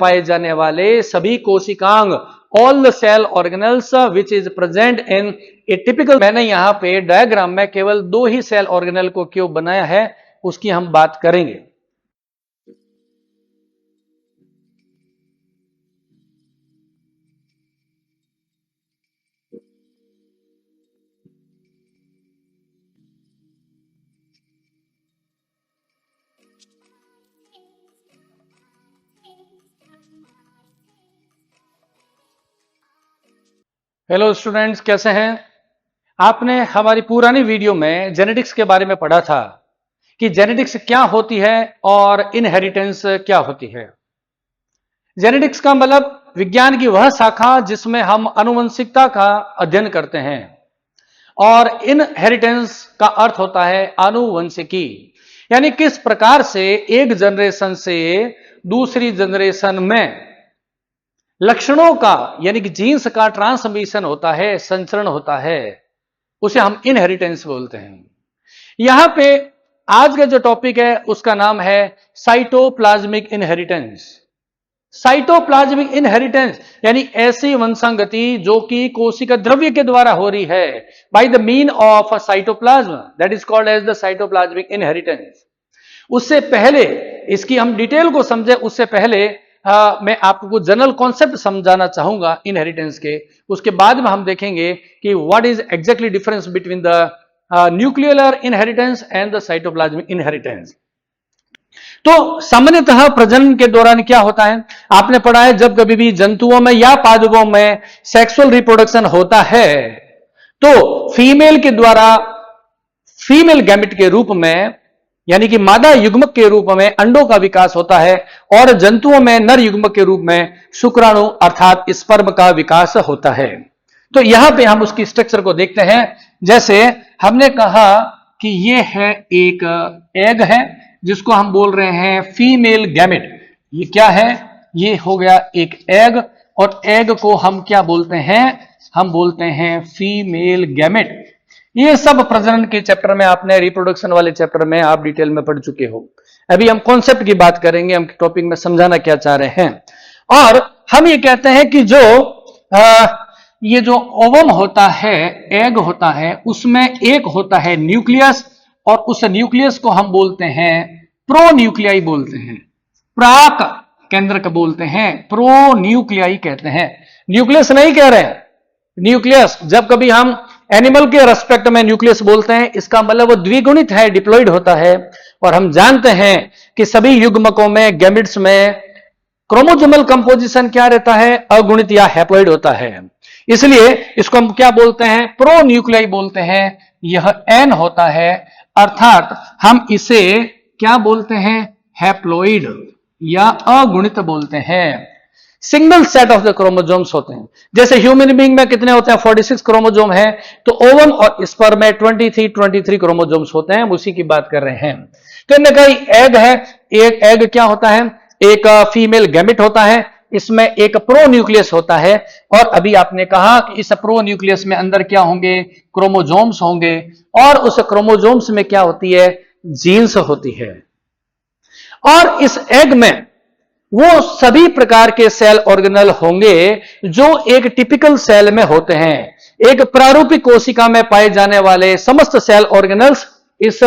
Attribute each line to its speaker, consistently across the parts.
Speaker 1: पाए जाने वाले सभी कोशिकांग, all the cell organelles which is present in a typical. मैंने यहां पे डायग्राम में केवल 2 ही सेल ऑर्गेनल को क्यों बनाया है उसकी हम बात करेंगे। हेलो स्टूडेंट्स, कैसे हैं? आपने हमारी पुरानी वीडियो में जेनेटिक्स के बारे में पढ़ा था कि जेनेटिक्स क्या होती है और इनहेरिटेंस क्या होती है। जेनेटिक्स का मतलब विज्ञान की वह शाखा जिसमें हम आनुवंशिकता का अध्ययन करते हैं, और इनहेरिटेंस का अर्थ होता है आनुवंशिकी, यानी किस प्रकार से एक जनरेशन से दूसरी जनरेशन में लक्षणों का यानी कि जीन्स का ट्रांसमिशन होता है, संचरण होता है, उसे हम इनहेरिटेंस बोलते हैं। यहां पे आज का जो टॉपिक है उसका नाम है साइटोप्लाज्मिक इनहेरिटेंस। साइटोप्लाज्मिक इनहेरिटेंस यानी ऐसी वंशांगति जो कि कोशिका द्रव्य के द्वारा हो रही है, by the mean of cytoplasm, that is called as the cytoplasmic inheritance. उससे पहले इसकी हम डिटेल को समझे, उससे पहले मैं आपको जनरल कॉन्सेप्ट समझाना चाहूंगा इनहेरिटेंस के। उसके बाद में हम देखेंगे कि what is exactly difference between the nuclear inheritance and the cytoplasmic inheritance. तो सामान्यतः प्रजनन के दौरान क्या होता है, आपने पढ़ा है जब कभी भी जंतुओं में या पादपों में सेक्सुअल रिप्रोडक्शन होता है तो फीमेल के द्वारा फीमेल गैमेट के रूप में यानी कि मादा युग्मक के रूप में अंडों का विकास होता है, और जंतुओं में नर युग्मक के रूप में शुक्राणु अर्थात स्पर्म का विकास होता है। तो यहां पे हम उसकी स्ट्रक्चर को देखते हैं। जैसे हमने कहा कि ये है एक एग है जिसको हम बोल रहे हैं फीमेल गैमेट। ये क्या है? ये हो गया एक एग, और एग को हम क्या बोलते हैं? हम बोलते हैं फीमेल गैमेट। ये सब प्रजनन के चैप्टर में आपने, रिप्रोडक्शन वाले चैप्टर में आप डिटेल में पढ़ चुके हो। अभी हम कॉन्सेप्ट की बात करेंगे, हम टॉपिक में समझाना क्या चाह रहे हैं। और हम ये कहते हैं कि ये जो ओवम होता है, एग होता है, उसमें एक होता है न्यूक्लियस, और उस न्यूक्लियस को हम बोलते हैं प्रोन्यूक्लियाई बोलते हैं, प्राक केंद्र का बोलते हैं, प्रोन्यूक्लियाई कहते हैं। न्यूक्लियस नहीं कह रहे हैं, न्यूक्लियस जब कभी हम एनिमल के रेस्पेक्ट में न्यूक्लियस बोलते हैं, इसका मतलब वो द्विगुणित है, डिप्लॉइड होता है। और हम जानते हैं कि सभी युग्मकों में, गैमेट्स में क्रोमोसोमल कंपोजिशन क्या रहता है? अगुणित या हैप्लॉइड होता है। इसलिए इसको हम क्या बोलते हैं? प्रोन्यूक्लियाई बोलते हैं। यह एन होता है, अर्थात हम इसे क्या बोलते हैं? हैप्लॉइड या अगुणित बोलते हैं। Single set of the chromosomes होते हैं। जैसे ह्यूमन बीइंग में कितने होते हैं? 46 क्रोमोसोम है, तो ओवम और स्पर्म में 23 क्रोमोसोम्स होते हैं। हम उसी की बात कर रहे हैं। तो इनमें कई एग है। एक एग क्या होता है? एक फीमेल गैमेट होता है, इसमें एक प्रोन्यूक्लियस होता है, और अभी आपने कहा कि इस प्रोन्यूक्लियस में अंदर क्या होंगे? क्रोमोसोम्स होंगे, और उस क्रोमोसोम्स में क्या होती है? जीन्स होती है। और इस एग में वो सभी प्रकार के सेल ऑर्गेनल होंगे जो एक टिपिकल सेल में होते हैं। एक प्रारूपिक कोशिका में पाए जाने वाले समस्त सेल ऑर्गेनल्स इस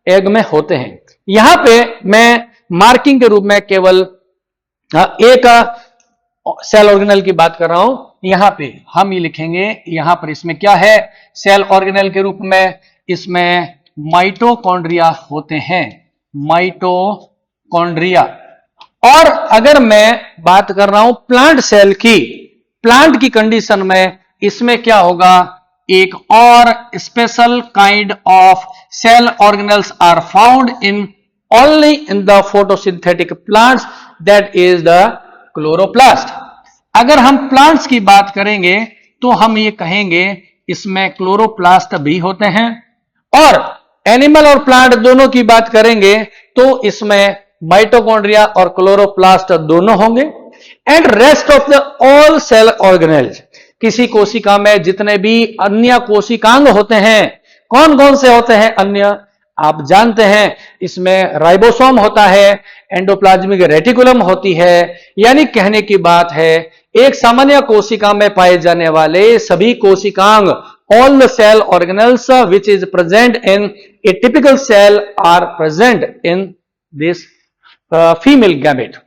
Speaker 1: एग में होते हैं। यहां पे मैं मार्किंग के रूप में केवल एक सेल ऑर्गेनल की बात कर रहा हूं। यहां पे हम ये लिखेंगे, यहां पर इसमें क्या है? सेल ऑर्गेनल के रूप में इसमें माइटोकॉन्ड्रिया होते हैं, माइटोकॉन्ड्रिया। और अगर मैं बात कर रहा हूं प्लांट सेल की, प्लांट की कंडीशन में इसमें क्या होगा? एक और special kind of cell organelles are found in only in the photosynthetic plants, that is the chloroplast. अगर हम प्लांट्स की बात करेंगे तो हम ये कहेंगे इसमें क्लोरोप्लास्ट भी होते हैं, और एनिमल और प्लांट दोनों की बात करेंगे तो इसमें माइटोकॉन्ड्रिया और क्लोरोप्लास्ट दोनों होंगे। And rest of the all cell organelles, किसी कोशिका में जितने भी अन्य कोशिकांग होते हैं, कौन कौन से होते हैं? अन्य आप जानते हैं इसमें राइबोसोम होता है, एंडोप्लाज्मिक रेटिकुलम होती है। यानी कहने की बात है एक सामान्य कोशिका में पाए जाने वाले सभी कोशिकांग, all the cell organelles which is present in a typical cell are present in this female gamete।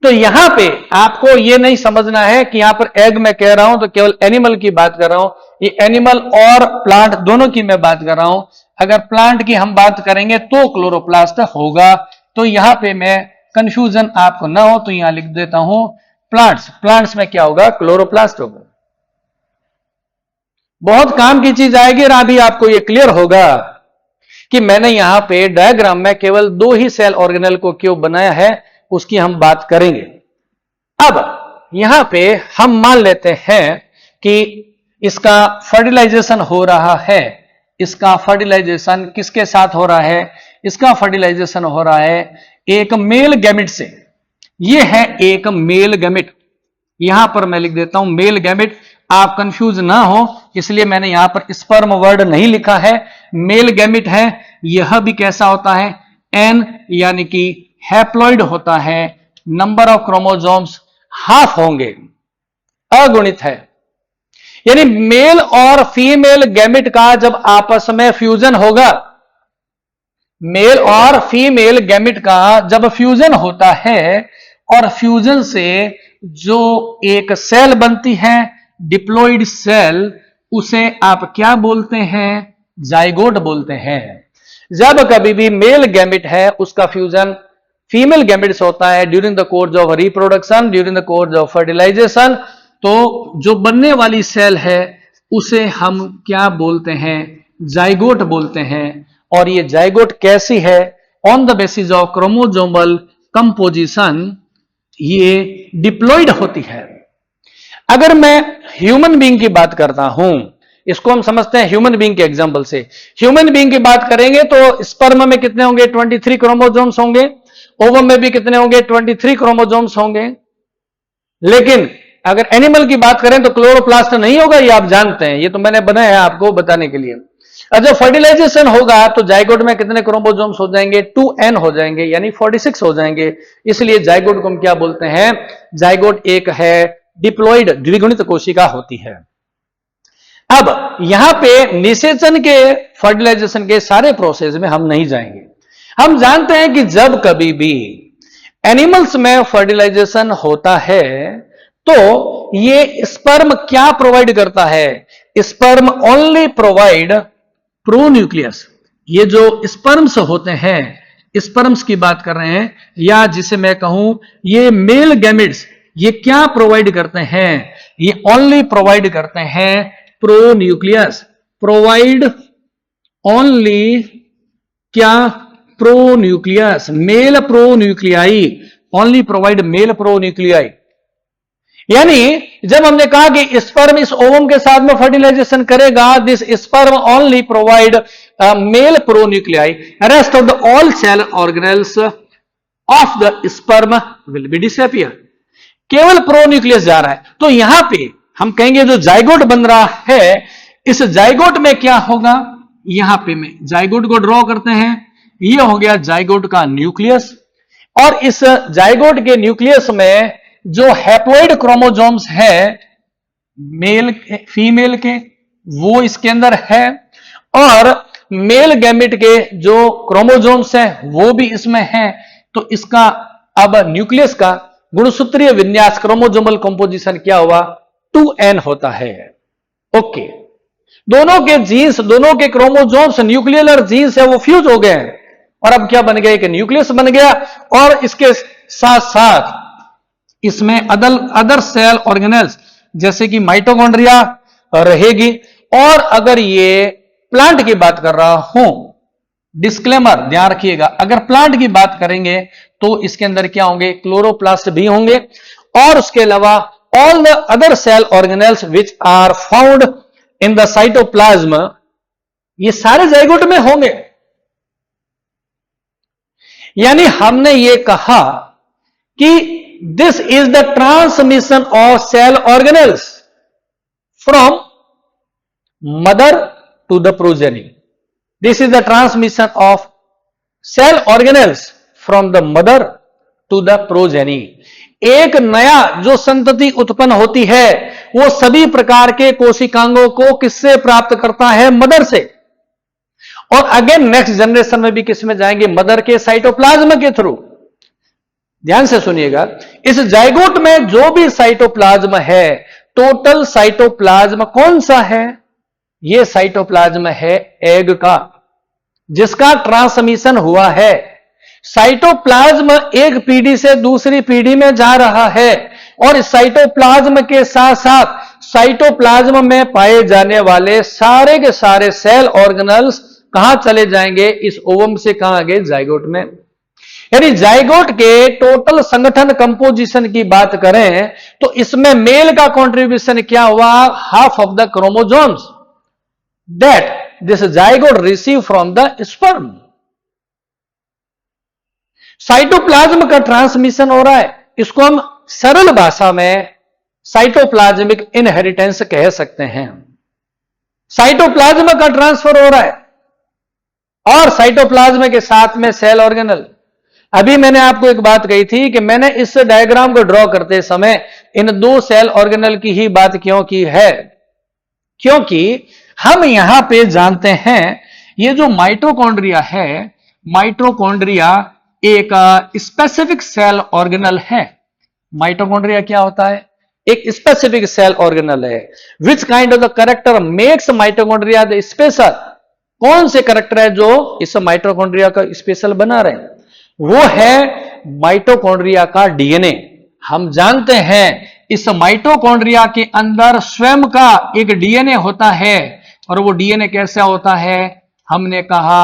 Speaker 1: तो यहां पे आपको ये नहीं समझना है कि यहां पर एग में कह रहा हूं तो केवल एनिमल की बात कर रहा हूं, ये एनिमल और प्लांट दोनों की मैं बात कर रहा हूं। अगर प्लांट की हम बात करेंगे तो क्लोरोप्लास्ट होगा। तो यहां पे मैं कंफ्यूजन आपको ना हो तो यहां लिख देता हूं प्लांट्स। प्लांट्स में क्या होगा? क्लोरोप्लास्ट होगा। बहुत काम की चीज आएगी और अभी आपको यह क्लियर होगा कि मैंने यहां पे डायग्राम में केवल 2 ही सेल ऑर्गेनल को क्यों बनाया है, उसकी हम बात करेंगे। अब यहां पे हम मान लेते हैं कि इसका फर्टिलाइजेशन हो रहा है। इसका फर्टिलाइजेशन किसके साथ हो रहा है? इसका फर्टिलाइजेशन हो रहा है एक मेल गैमेट से। यह है एक मेल गैमेट। यहां पर मैं लिख देता हूं मेल गैमेट, आप कंफ्यूज ना हो इसलिए मैंने यहां पर स्पर्म वर्ड नहीं लिखा है, मेल गैमेट है। यह भी कैसा होता है? एन यानी कि हैप्लॉइड होता है। नंबर ऑफ क्रोमोसोम्स हाफ होंगे, अगुणित है। यानी मेल और फीमेल गैमेट का जब आपस में फ्यूजन होगा, मेल और फीमेल गैमेट का जब फ्यूजन होता है और फ्यूजन से जो एक सेल बनती है डिप्लॉइड सेल, उसे आप क्या बोलते हैं? जाइगोट बोलते हैं। जब कभी भी मेल गैमेट है उसका फ्यूजन फीमेल गैमेट से होता है during the course of reproduction, during the course of fertilisation, तो जो बनने वाली सेल है उसे हम क्या बोलते हैं? जाइगोट बोलते हैं। और ये जाइगोट कैसी है? On the basis of chromosomal composition ये डिप्लॉइड होती है। अगर मैं ह्यूमन बीइंग की बात करता हूं, इसको हम समझते हैं ह्यूमन बीइंग के एग्जांपल से। ह्यूमन बीइंग की बात करेंगे तो स्पर्म में कितने होंगे? 23 क्रोमोसोम्स होंगे। ओवम में भी कितने होंगे? 23 क्रोमोसोम्स होंगे। लेकिन अगर एनिमल की बात करें तो क्लोरोप्लास्ट नहीं होगा, ये आप जानते हैं, ये तो मैंने बनाया है आपको बताने के लिए। और जब फर्टिलाइजेशन होगा तो जाइगोट में कितने क्रोमोसोम्स हो जाएंगे? 2n हो जाएंगे, यानी 46 हो जाएंगे। इसलिए जाइगोट को हम क्या बोलते हैं? जाइगोट एक है डिप्लॉइड द्विगुणित कोशिका होती है। अब यहां पे निषेचन के फर्टिलाइजेशन के सारे प्रोसेस में हम नहीं जाएंगे। हम जानते हैं कि जब कभी भी एनिमल्स में फर्टिलाइजेशन होता है तो ये स्पर्म क्या प्रोवाइड करता है? Sperm only provide pronucleus. ये जो स्पर्म्स होते हैं, स्पर्म्स की बात कर रहे हैं, या जिसे मैं कहूं ये मेल गैमेट्स, ये क्या प्रोवाइड करते हैं? ये ओनली प्रोवाइड करते हैं प्रोन्यूक्लियस। प्रोवाइड ओनली क्या? Pronucleus, male pronuclei, only provide male pronuclei. यानी जब हमने कहा कि स्पर्म इस ओवम के साथ में फर्टिलाइजेशन करेगा, this sperm only provide male pronuclei, rest of the all cell organelles of the sperm will be disappear. केवल प्रोन्यूक्लियस जा रहा है। तो यहां पे हम कहेंगे जो जाइगोट बन रहा है, इस जाइगोट में क्या होगा? यहां पे मैं जाइगोट को ड्रॉ करते हैं, यह हो गया जाइगोट का न्यूक्लियस। और इस जाइगोट के न्यूक्लियस में जो हैप्लॉइड क्रोमोसोम्स है मेल फीमेल के, वो इसके अंदर है, और मेल गैमेट के जो क्रोमोसोम्स हैं वो भी इसमें हैं। तो इसका अब न्यूक्लियस का गुणसूत्रीय विन्यास, क्रोमोसोमल कंपोजिशन क्या हुआ? 2n होता है। ओके, दोनों के जीन्स, दोनों के क्रोमोसोम्स, न्यूक्लियर जीन्स है वो फ्यूज हो गए हैं और अब क्या बन गया? एक न्यूक्लियस बन गया। और इसके साथ साथ इसमें अदर सेल ऑर्गेनेल्स जैसे कि माइटोकॉन्ड्रिया रहेगी। और अगर ये प्लांट की बात कर रहा हूं, डिस्क्लेमर ध्यान रखिएगा, अगर प्लांट की बात करेंगे तो इसके अंदर क्या होंगे? क्लोरोप्लास्ट भी होंगे। और उसके अलावा all the other cell organelles which are found in the cytoplasm, ये सारे जाइगोट में होंगे। यानी हमने ये कहा कि this is the transmission of cell organelles from mother to the progeny. This is the transmission of cell organelles from the mother to the progeny. एक नया जो संतति उत्पन्न होती है वो सभी प्रकार के कोशिकांगों को किससे प्राप्त करता है? मदर से। और अगेन नेक्स्ट जनरेशन में भी किस में जाएंगे? मदर के साइटोप्लाज्म के थ्रू। ध्यान से सुनिएगा, इस जाइगोट में जो भी साइटोप्लाज्म है, टोटल साइटोप्लाज्म कौन सा है? यह साइटोप्लाज्म है एग का, जिसका ट्रांसमिशन हुआ है। साइटोप्लाज्म एक पीढ़ी से दूसरी पीढ़ी में जा रहा है और इस साइटोप्लाज्म के साथ साथ साइटोप्लाज्म में पाए जाने वाले सारे के सारे सेल ऑर्गेनल्स कहां चले जाएंगे? इस ओवम से कहां गए? जाइगोट में। यानी जाइगोट के टोटल संगठन कंपोजिशन की बात करें तो इसमें मेल का कंट्रीब्यूशन क्या हुआ? Half of the chromosomes that this zygote receive from the sperm. Cytoplasm का ट्रांसमिशन हो रहा है, इसको हम सरल भाषा में साइटोप्लाज्मिक इनहेरिटेंस कह सकते हैं। साइटोप्लाज्म का ट्रांसफर हो रहा है और साइटोप्लाज्म के साथ में सेल ऑर्गेनल। अभी मैंने आपको एक बात कही थी कि मैंने इस डायग्राम को ड्रॉ करते समय इन दो सेल ऑर्गेनल की ही बात क्यों की है? क्योंकि हम यहां पे जानते हैं ये जो माइटोकॉन्ड्रिया है, माइटोकॉन्ड्रिया एक स्पेसिफिक सेल ऑर्गेनल है। माइटोकॉन्ड्रिया क्या होता है? एक स्पेसिफिक सेल ऑर्गेनल है। Which kind of the character makes mitochondria the special? कौन से कैरेक्टर है जो इस माइटोकॉन्ड्रिया का स्पेशल बना रहे हैं? वो है माइटोकॉन्ड्रिया का डीएनए। हम जानते हैं इस माइटोकॉन्ड्रिया के अंदर स्वयं का एक डीएनए होता है और वो डीएनए कैसा होता है? हमने कहा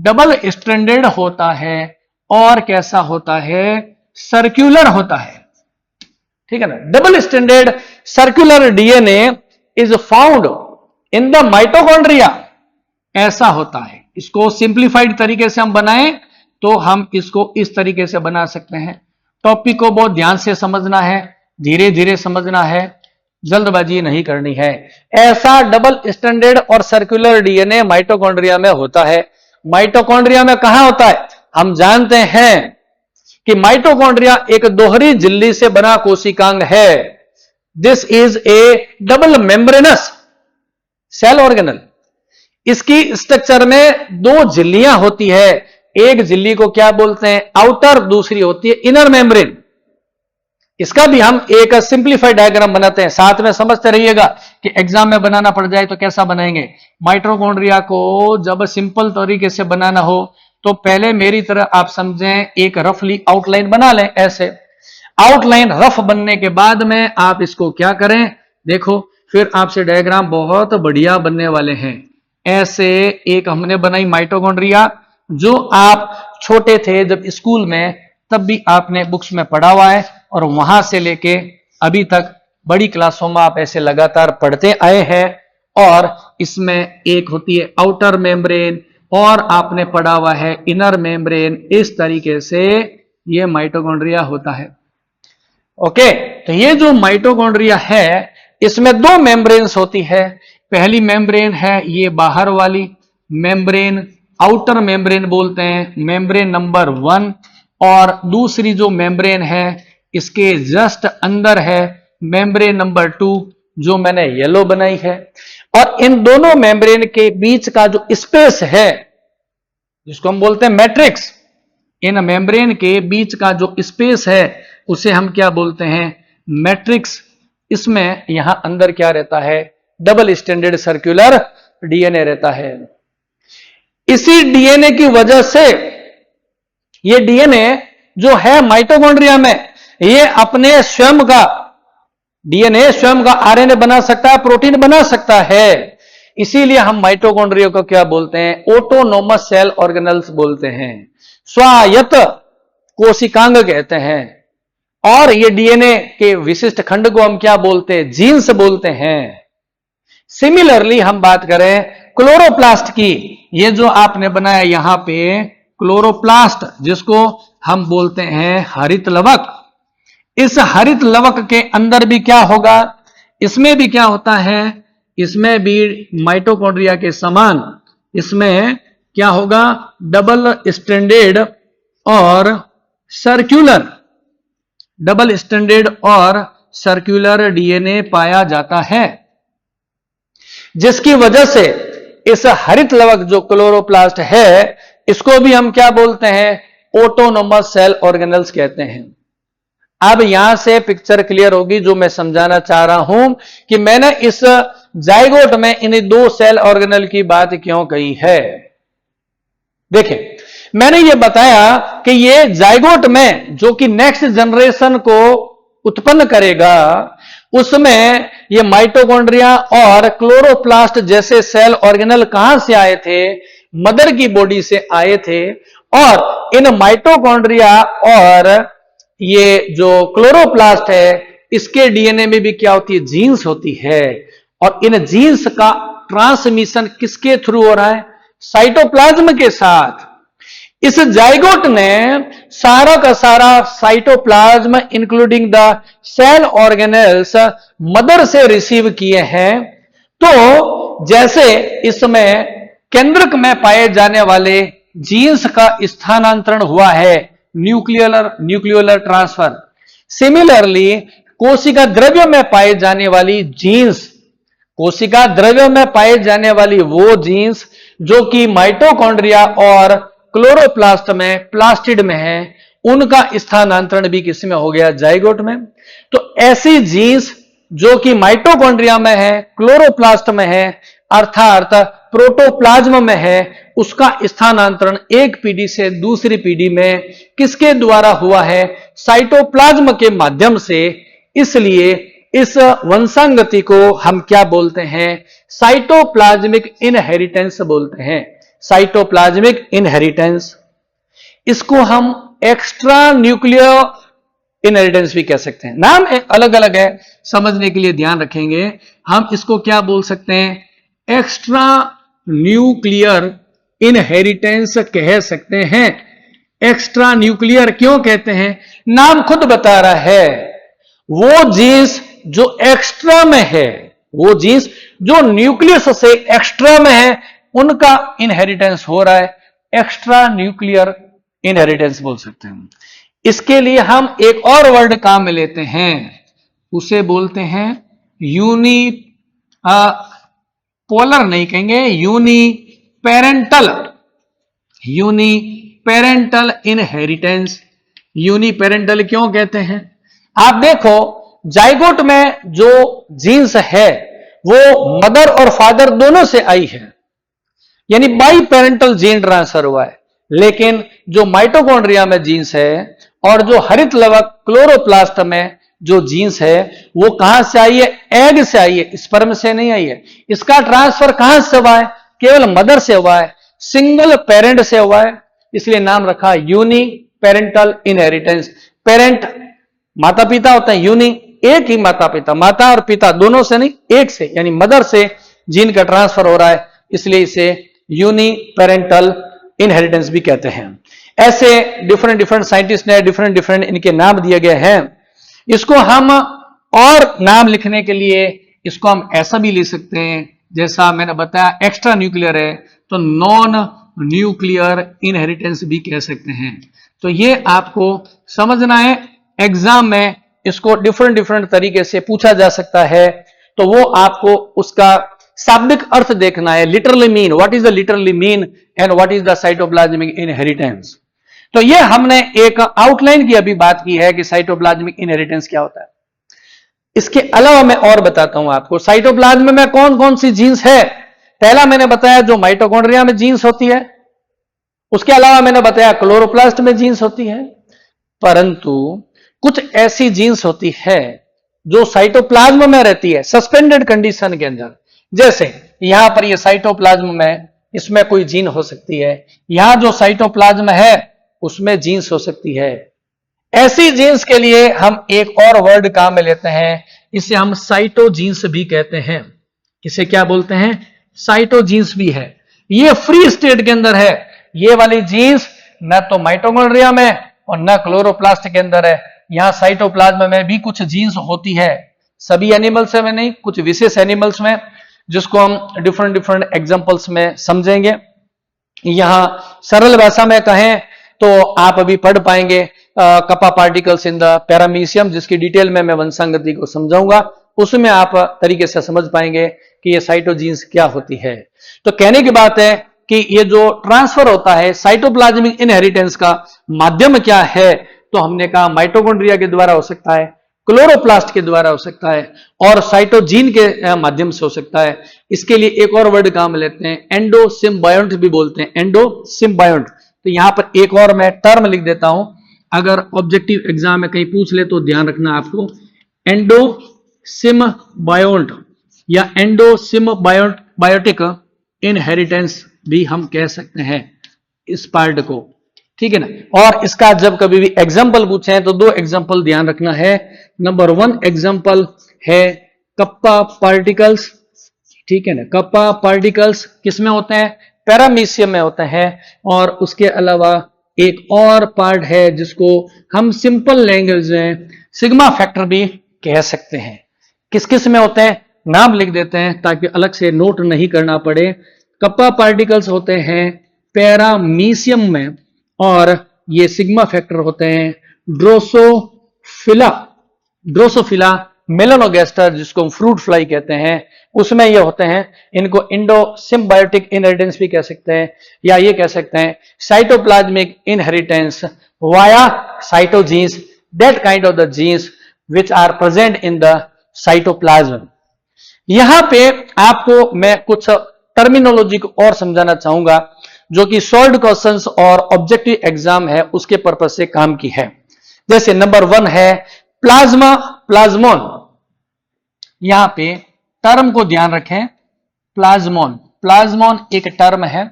Speaker 1: डबल स्ट्रैंडेड होता है और कैसा होता है? सर्कुलर होता है। ठीक है ना? Double stranded circular DNA is found in the mitochondria. ऐसा होता है। इसको सिंप्लीफाइड तरीके से हम बनाएं तो हम इसको इस तरीके से बना सकते हैं। टॉपिक को बहुत ध्यान से समझना है, धीरे धीरे समझना है, जल्दबाजी नहीं करनी है। ऐसा डबल स्ट्रैंडेड और सर्कुलर डीएनए माइटोकॉन्ड्रिया में होता है। माइटोकॉन्ड्रिया में कहां होता है? हम जानते हैं कि माइटोकॉन्ड्रिया एक दोहरी झिल्ली से बना कोशिकांग है। This is a double membranous cell organelle. इसकी स्ट्रक्चर में दो झिल्लियां होती है। एक झिल्ली को क्या बोलते हैं? आउटर, दूसरी होती है इनर मेम्ब्रेन। इसका भी हम एक सिंप्लीफाइड डायग्राम बनाते हैं, साथ में समझते रहिएगा कि एग्जाम में बनाना पड़ जाए तो कैसा बनाएंगे। माइटोकॉन्ड्रिया को जब सिंपल तरीके से बनाना हो तो पहले मेरी तरह आप समझें, एक रफली आउटलाइन बना लें। ऐसे आउटलाइन रफ बनने के बाद में आप इसको क्या करें? देखो, फिर आपसे डायग्राम बहुत बढ़िया बनने वाले हैं। ऐसे एक हमने बनाई माइटोकॉन्ड्रिया, जो आप छोटे थे जब स्कूल में, तब भी आपने बुक्स में पढ़ा हुआ है और वहां से लेके अभी तक बड़ी क्लासों में आप ऐसे लगातार पढ़ते आए हैं। और इसमें एक होती है आउटर मेम्ब्रेन और आपने पढ़ा हुआ है इनर मेम्ब्रेन। इस तरीके से ये माइटोकॉन्ड्रिया होता है। ओके, तो ये जो माइटोकॉन्ड्रिया है इसमें दो मेम्ब्रेन्स होती है। पहली मेम्ब्रेन है ये बाहर वाली मेम्ब्रेन, आउटर मेम्ब्रेन बोलते हैं, मेम्ब्रेन नंबर 1। और दूसरी जो मेम्ब्रेन है इसके जस्ट अंदर है मेम्ब्रेन नंबर 2, जो मैंने येलो बनाई है। और इन दोनों मेम्ब्रेन के बीच का जो स्पेस है, जिसको हम बोलते हैं मैट्रिक्स, इन मेम्ब्रेन के बीच का जो स्पेस है उसे हम क्या बोलते हैं? मैट्रिक्स। इसमें यहां अंदर क्या रहता है? डबल स्ट्रैंडेड सर्कुलर डीएनए रहता है। इसी डीएनए की वजह से ये डीएनए जो है माइटोकॉन्ड्रिया में, ये अपने स्वयं का डीएनए, स्वयं का आरएनए बना सकता है, प्रोटीन बना सकता है। इसीलिए हम माइटोकॉन्ड्रिया को क्या बोलते हैं? ऑटोनोमस सेल ऑर्गेनल्स बोलते हैं, स्वायत्त कोशिकांग कहते हैं। और ये डीएनए के विशिष्ट खंड को हम क्या बोलते हैं? जीन्स बोलते हैं। सिमिलरली हम बात करें क्लोरोप्लास्ट की, ये जो आपने बनाया यहां पे क्लोरोप्लास्ट, जिसको हम बोलते हैं हरित लवक। इस हरित लवक के अंदर भी क्या होगा? इसमें भी क्या होता है? इसमें भी माइटोकॉन्ड्रिया के समान इसमें क्या होगा? डबल स्टैंडर्ड और सर्कुलर, डबल स्टैंडर्ड और सर्कुलर डीएनए पाया जाता है, जिसकी वजह से इस हरित लवक जो क्लोरोप्लास्ट है, इसको भी हम क्या बोलते हैं? ऑटोनोमस सेल ऑर्गेनल्स कहते हैं। अब यहां से पिक्चर क्लियर होगी जो मैं समझाना चाह रहा हूं कि मैंने इस जाइगोट में इन दो सेल ऑर्गेनल की बात क्यों कही है। देखिए, मैंने ये बताया कि ये जाइगोट में जो कि नेक्स्ट जनरेशन को उत्पन्न करेगा, उसमें ये माइटोकॉन्ड्रिया और क्लोरोप्लास्ट जैसे सेल ऑर्गेनल कहां से आए थे? मदर की बॉडी से आए थे। और इन माइटोकॉन्ड्रिया और ये जो क्लोरोप्लास्ट है, इसके डीएनए में भी क्या होती है? जीन्स होती है। और इन जीन्स का ट्रांसमिशन किसके थ्रू हो रहा है? साइटोप्लाज्म के साथ। इस जाइगोट ने सारा का सारा cytoplasm including the cell organelles mother से रिसीव किए हैं। तो जैसे इसमें केंद्रक में पाए जाने वाले जीन्स का स्थानांतरण हुआ है, न्यूक्लियोलर ट्रांसफर, सिमिलरली कोशिका द्रव्य में पाए जाने वाली जीन्स, कोशिका द्रव्य में पाए जाने वाली वो जीन्स जो कि माइटोकॉन्ड्रिया और क्लोरोप्लास्ट में, प्लास्टिड में है, उनका स्थानांतरण भी किस में हो गया? जाइगोट में। तो ऐसी जीन्स जो कि माइटोकॉन्ड्रिया में है, क्लोरोप्लास्ट में है, अर्थात प्रोटोप्लाज्म में है, उसका स्थानांतरण एक पीढ़ी से दूसरी पीढ़ी में किसके द्वारा हुआ है? साइटोप्लाज्म के माध्यम से। इसलिए इस वंशांगति को हम क्या बोलते हैं? साइटोप्लाज्मिक इनहेरिटेंस बोलते हैं। साइटोप्लाज्मिक इनहेरिटेंस, इसको हम एक्स्ट्रा न्यूक्लियर इनहेरिटेंस भी कह सकते हैं। नाम अलग अलग है, समझने के लिए ध्यान रखेंगे। हम इसको क्या बोल सकते हैं? एक्स्ट्रा न्यूक्लियर इनहेरिटेंस कह सकते हैं। एक्स्ट्रा न्यूक्लियर क्यों कहते हैं? नाम खुद बता रहा है, वो जीन्स जो एक्स्ट्रा में है, वो जीन्स जो न्यूक्लियस से एक्स्ट्रा में है, उनका इनहेरिटेंस हो रहा है। एक्स्ट्रा न्यूक्लियर इनहेरिटेंस बोल सकते हैं। इसके लिए हम एक और वर्ड काम में लेते हैं, उसे बोलते हैं यूनी पोलर नहीं कहेंगे, यूनिपेरेंटल, यूनिपेरेंटल इनहेरिटेंस। यूनिपेरेंटल क्यों कहते हैं? आप देखो, जाइगोट में जो जीन्स है वो मदर और फादर दोनों से आई है, यानी बाई पेरेंटल जीन ट्रांसफर हुआ है। लेकिन जो माइटोकॉन्ड्रिया में जीन्स है और जो हरित लवक क्लोरोप्लास्ट में जो जीन्स है, वो कहां से आई है? एग से आई है, स्पर्म से नहीं आई है। इसका ट्रांसफर कहां से हुआ है? केवल मदर से हुआ है, सिंगल पेरेंट से हुआ है। इसलिए नाम रखा यूनी पेरेंटल इनहेरिटेंस। पेरेंट माता पिता होते हैं, यूनी एक ही माता पिता, माता और पिता दोनों से नहीं, एक से, यानी मदर से जीन का ट्रांसफर हो रहा है, इसलिए इसे यूनी पेरेंटल इनहेरिटेंस भी कहते हैं। ऐसे डिफरेंट डिफरेंट साइंटिस्ट ने डिफरेंट डिफरेंट इनके नाम दिए गए हैं। इसको हम और नाम लिखने के लिए इसको हम ऐसा भी ले सकते हैं, जैसा मैंने बताया एक्स्ट्रा न्यूक्लियर है तो नॉन न्यूक्लियर इनहेरिटेंस भी कह सकते हैं। तो ये आपको समझना है, एग्जाम में इसको डिफरेंट डिफरेंट तरीके से पूछा जा सकता है, तो वो आपको उसका शाब्दिक अर्थ देखना है। Literally mean, what is the literally mean and what is the cytoplasmic inheritance. तो ये हमने एक आउटलाइन की अभी बात की है कि साइटोप्लाज्मिक इनहेरिटेंस क्या होता है। इसके अलावा मैं और बताता हूं आपको साइटोप्लाज्म में कौन कौन सी जीन्स है। पहला मैंने बताया जो माइटोकॉन्ड्रिया में जीन्स होती है, उसके अलावा मैंने बताया क्लोरोप्लास्ट में जीन्स होती है। परंतु कुछ ऐसी जीन्स होती है जो साइटोप्लाज्म में रहती है सस्पेंडेड कंडीशन के अंदर। जैसे यहां पर ये साइटोप्लाज्म में, इसमें कोई जीन हो सकती है, यहां जो साइटोप्लाज्म है उसमें जीन्स हो सकती है। ऐसी जीन्स के लिए हम एक और वर्ड काम में लेते हैं, इसे हम साइटोजीन्स भी कहते हैं। इसे क्या बोलते हैं? साइटोजीन्स भी है। ये फ्री स्टेट के अंदर है। ये वाली जीन्स न तो माइटोकॉन्ड्रिया में और न क्लोरोप्लास्ट के अंदर है। यहां साइटोप्लाज्म में भी कुछ जीन्स होती है, सभी एनिमल्स में नहीं, कुछ विशेष एनिमल्स में, जिसको हम डिफरेंट डिफरेंट एग्जांपल्स में समझेंगे। यहां सरल भाषा में कहें तो आप अभी पढ़ पाएंगे कपा पार्टिकल्स इन द पैरामीशियम, जिसकी डिटेल में मैं वंशांगति को समझाऊंगा, उसमें आप तरीके से समझ पाएंगे कि ये साइटोजीन्स क्या होती है। तो कहने की बात है कि ये जो ट्रांसफर होता है साइटोप्लाज्मिक इनहेरिटेंस का माध्यम क्या है, तो हमने कहा माइटोकॉन्ड्रिया के द्वारा हो सकता है, क्लोरोप्लास्ट के द्वारा हो सकता है, और साइटोजीन के माध्यम से हो सकता है। इसके लिए एक और वर्ड काम लेते हैं, एंडोसिम्बायोंट भी बोलते हैं, एंडोसिम्बायोंट। तो यहां पर एक और मैं टर्म लिख देता हूं, अगर ऑब्जेक्टिव एग्जाम में कहीं पूछ ले तो ध्यान रखना आपको, एंडोसिम्बायोंट या एंडोसिम्बायोटिक इनहेरिटेंस भी हम कह सकते हैं इस पार्ट को, ठीक है ना। और इसका जब कभी भी एग्जाम्पल पूछे तो दो एग्जाम्पल ध्यान रखना है। नंबर 1 एग्जाम्पल है कप्पा पार्टिकल्स, ठीक है ना। कप्पा पार्टिकल्स किसमें होते हैं, पैरामीशियम में होते हैं। और उसके अलावा एक और पार्ट है जिसको हम सिंपल लैंग्वेज में सिग्मा फैक्टर भी कह सकते हैं। किस किस में होते हैं, नाम लिख देते हैं ताकि अलग से नोट नहीं करना पड़े। कप्पा पार्टिकल्स होते हैं पैरामीशियम में, और ये सिग्मा फैक्टर होते हैं ड्रोसोफिला मेलानोगेस्टर, जिसको हम फ्रूट फ्लाई कहते हैं, उसमें ये होते हैं। इनको इंडोसिम्बायोटिक इनहेरिटेंस भी कह सकते हैं, या ये कह सकते हैं cytoplasmic inheritance via cytogenes, that kind of the genes which are present in the cytoplasm. यहां पे आपको मैं कुछ टर्मिनोलॉजी को और समझाना चाहूंगा जो कि सॉल्व्ड क्वेश्चंस और ऑब्जेक्टिव एग्जाम है उसके पर्पज से काम की है। जैसे नंबर 1 है प्लाज्मा प्लाज्मोन, यहां पे टर्म को ध्यान रखें, प्लाज्मोन एक टर्म है।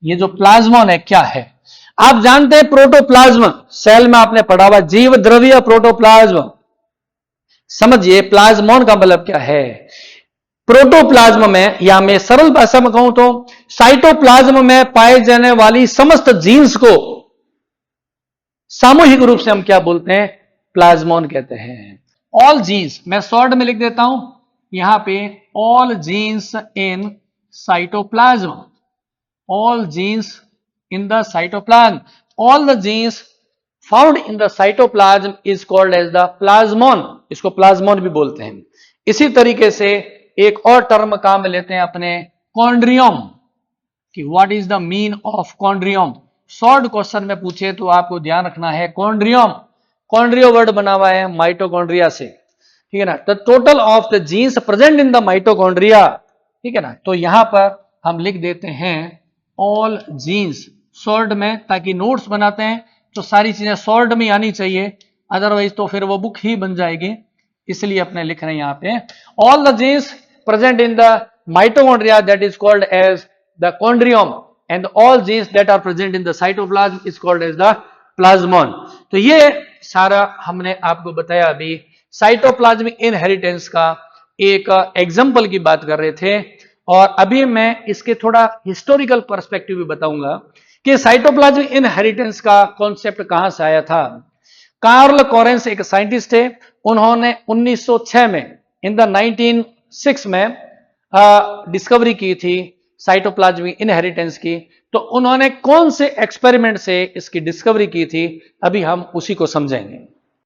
Speaker 1: ये जो प्लाज्मोन है क्या है, आप जानते हैं प्रोटोप्लाज्म, सेल में आपने पढ़ा हुआ जीव द्रव्य प्रोटोप्लाज्म। समझिए प्लाज्मोन का मतलब क्या है। प्रोटोप्लाज्म में, या मैं सरल भाषा में कहूं तो साइटोप्लाज्म में पाए जाने वाली समस्त जीन्स को सामूहिक रूप से हम क्या बोलते हैं, प्लाज्मोन कहते हैं। ऑल जीन्स, मैं शॉर्ट में लिख देता हूं यहां पे, all genes in cytoplasm, all genes in the cytoplasm, all the genes found in the cytoplasm is called as the plasmon, इसको प्लाज्मोन भी बोलते हैं। इसी तरीके से एक और टर्म काम में लेते हैं अपने, कॉन्ड्रियम, कि what is the mean of chondriome. Short question में पूछे तो आपको ध्यान रखना है कॉन्ड्रियम, कॉन्ड्रियो वर्ड बना हुआ है माइटोकॉन्ड्रिया से, ठीक है ना। The total of the genes present in the mitochondria, ठीक है ना। तो यहां पर हम लिख देते हैं ऑल जीन्स शॉर्ट में, ताकि नोट्स बनाते हैं तो सारी चीजें शॉर्ट में आनी चाहिए, अदरवाइज तो फिर वो बुक ही बन जाएगी। इसलिए अपने लिख रहे हैं यहां पे all the genes present in the mitochondria that is called as the chondriome, and all genes that are present in the cytoplasm is called as the plasmon. तो ये सारा हमने आपको बताया अभी साइटोप्लाज्मिक इनहेरिटेंस का एक एग्जांपल की बात कर रहे थे। और अभी मैं इसके थोड़ा हिस्टोरिकल पर्सपेक्टिव भी बताऊंगा कि साइटोप्लाज्मिक इनहेरिटेंस का कॉन्सेप्ट कहां से आया था। कार्ल कोरेंस एक साइंटिस्ट थे, उन्होंने 1906 में इन द 1906 में डिस्कवरी की थी साइटोप्लाज्मिक इनहेरिटेंस की। तो उन्होंने कौन से एक्सपेरिमेंट से इसकी डिस्कवरी की थी, अभी हम उसी को समझेंगे।